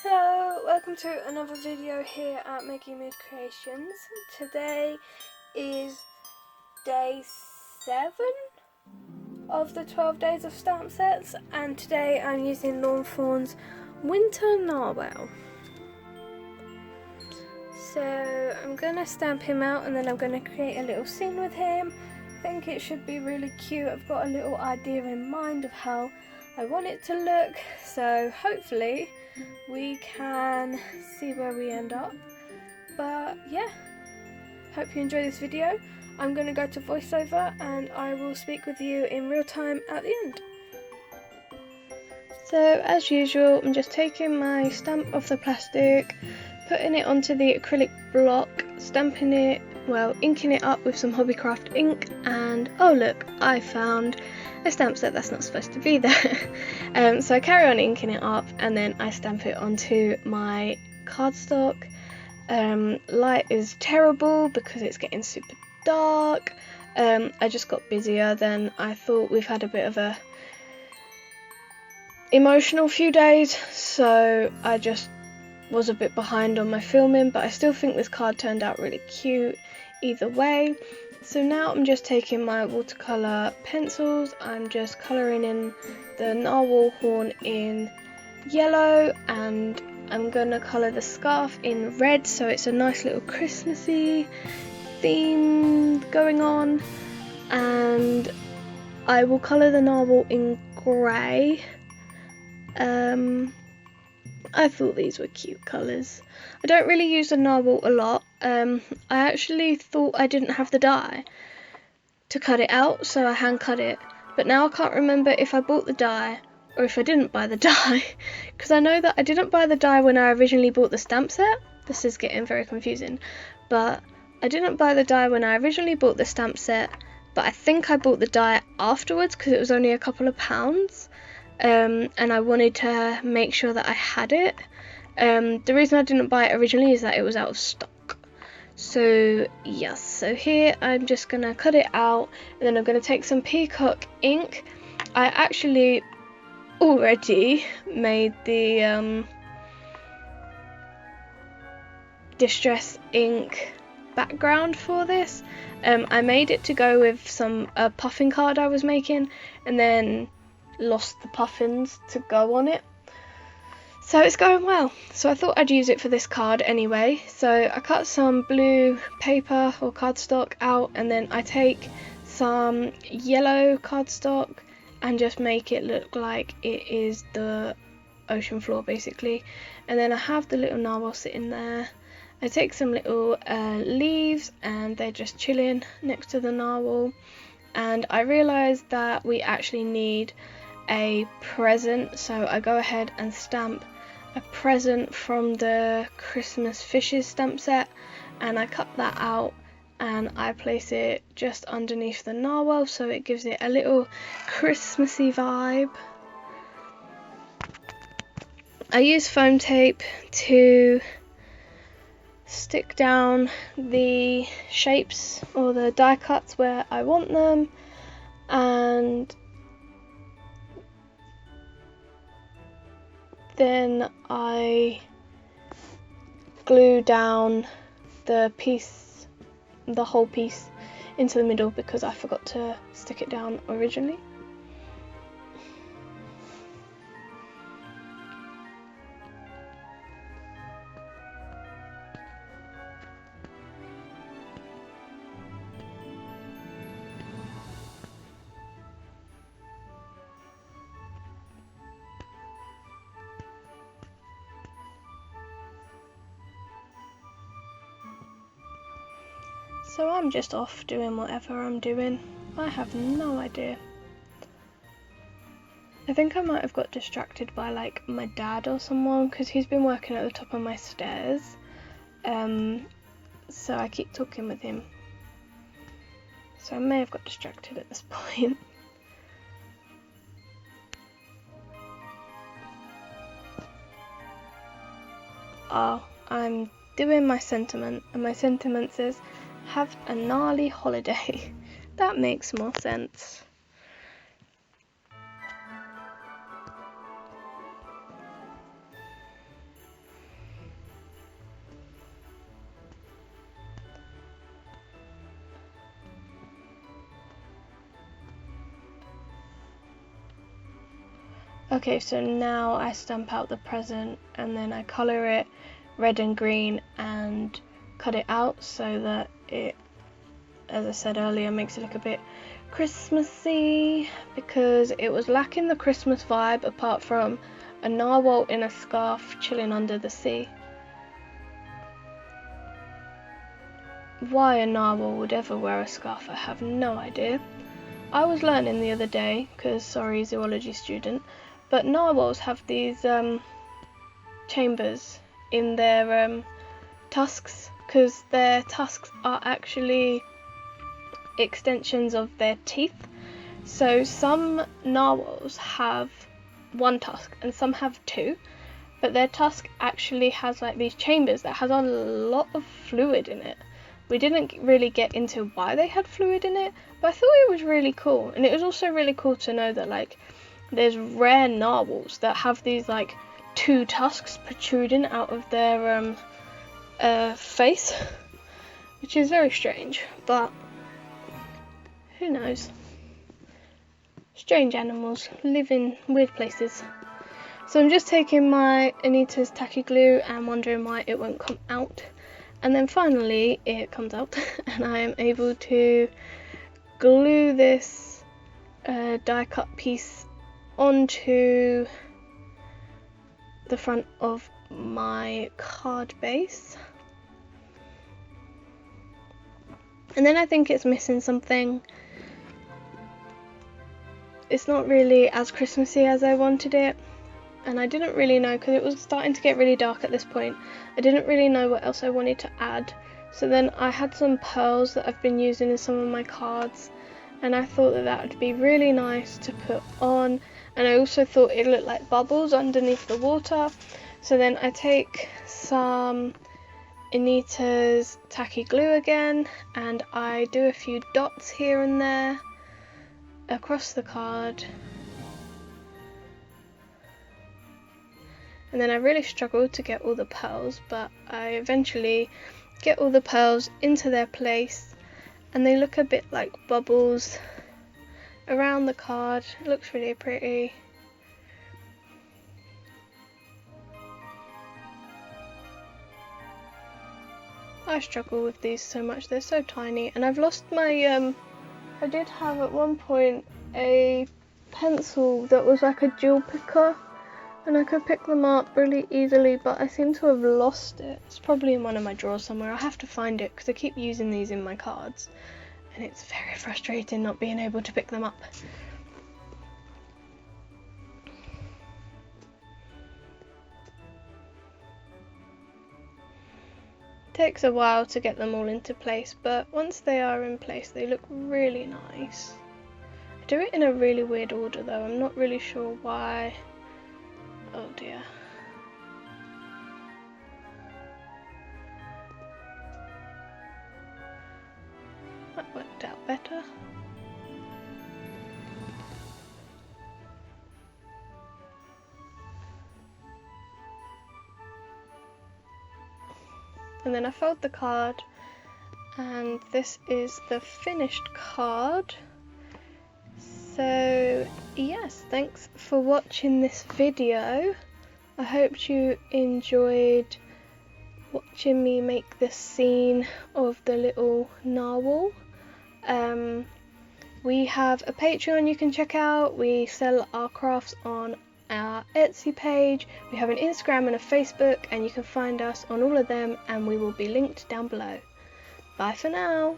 Hello, welcome to another video here at Meggie Moos Creations. Today is day 7 of the 12 days of stamp sets, and today I'm using Fawn's Winter Narwhal. So I'm going to stamp him out and then I'm going to create a little scene with him. I think it should be really cute. I've got a little idea in mind of how I want it to look, so hopefully we can see where we end up. But yeah, hope you enjoy this video. I'm going to go to voiceover and I will speak with you in real time at the end. So as usual, I'm just taking my stamp off the plastic, putting it onto the acrylic block, stamping it, inking it up with some Hobbycraft ink, and oh look, I found a stamp set that's not supposed to be there. So I carry on inking it up and then I stamp it onto my cardstock. Light is terrible because it's getting super dark. I just got busier than I thought. We've had a bit of a emotional few days, so I just was a bit behind on my filming, but I still think this card turned out really cute either way. So now I'm just taking my watercolour pencils, I'm just colouring in the narwhal horn in yellow, and I'm going to colour the scarf in red so it's a nice little Christmassy theme going on, and I will colour the narwhal in grey. I thought these were cute colours. I don't really use the narwhal a lot. I actually thought I didn't have the die to cut it out, so I hand cut it. But now I can't remember if I bought the die or if I didn't buy the die, because I know that I didn't buy the die when I originally bought the stamp set. This is getting very confusing. But I didn't buy the die when I originally bought the stamp set, but I think I bought the die afterwards because it was only a couple of pounds. And I wanted to make sure that I had it. The reason I didn't buy it originally is that it was out of stock. So yes, so here I'm just gonna cut it out and then I'm gonna take some peacock ink. I actually already made the distress ink background for this. I made it to go with some puffing card I was making and then lost the puffins to go on it, so it's going well. So I thought I'd use it for this card anyway, so I cut some blue paper or cardstock out and then I take some yellow cardstock and just make it look like it is the ocean floor basically, and then I have the little narwhal sitting there. I take some little leaves and they're just chilling next to the narwhal, and I realised that we actually need a present, so I go ahead and stamp a present from the Christmas fishes stamp set, and I cut that out and I place it just underneath the narwhal so it gives it a little Christmassy vibe. I use foam tape to stick down the shapes or the die cuts where I want them, and then I glue down the whole piece into the middle because I forgot to stick it down originally. So I'm just off doing whatever I'm doing. I have no idea. I think I might have got distracted by like my dad or someone because he's been working at the top of my stairs. So I keep talking with him. So I may have got distracted at this point. Oh, I'm doing my sentiment, and my sentiment says, have a gnarly holiday. That makes more sense. Okay, so now I stamp out the present and then I colour it red and green and cut it out so that it, as I said earlier, makes it look a bit Christmassy, because it was lacking the Christmas vibe apart from a narwhal in a scarf chilling under the sea. Why a narwhal would ever wear a scarf, I have no idea. I was learning the other day, because sorry, zoology student, but narwhals have these chambers in their tusks, because their tusks are actually extensions of their teeth. So some narwhals have one tusk and some have two, but their tusk actually has like these chambers that has a lot of fluid in it. We didn't really get into why they had fluid in it, but I thought it was really cool. And it was also really cool to know that like there's rare narwhals that have these like two tusks protruding out of their face, which is very strange, but who knows. Strange animals live in weird places. So I'm just taking my Anita's tacky glue and wondering why it won't come out. And then finally it comes out and I am able to glue this die cut piece onto the front of my card base. And then I think it's missing something. It's not really as Christmassy as I wanted it, and I didn't really know, because it was starting to get really dark at this point. I didn't really know what else I wanted to add. So then I had some pearls that I've been using in some of my cards, and I thought that that would be really nice to put on, and I also thought it looked like bubbles underneath the water. So then I take some Anita's tacky glue again and I do a few dots here and there across the card, and then I really struggled to get all the pearls, but I eventually get all the pearls into their place and they look a bit like bubbles around the card. It looks really pretty. I struggle with these so much, they're so tiny, and I've lost my I did have at one point a pencil that was like a jewel picker and I could pick them up really easily, but I seem to have lost it. It's probably in one of my drawers somewhere. I'll have to find it because I keep using these in my cards and it's very frustrating not being able to pick them up. Takes a while to get them all into place, but once they are in place they look really nice. I do it in a really weird order though, I'm not really sure why. Oh dear. That worked out better. And then I fold the card, and this is the finished card. So yes, thanks for watching this video. I hope you enjoyed watching me make the scene of the little narwhal. We have a Patreon you can check out. We sell our crafts on our Etsy page. We have an Instagram and a Facebook, and you can find us on all of them, and we will be linked down below. Bye for now.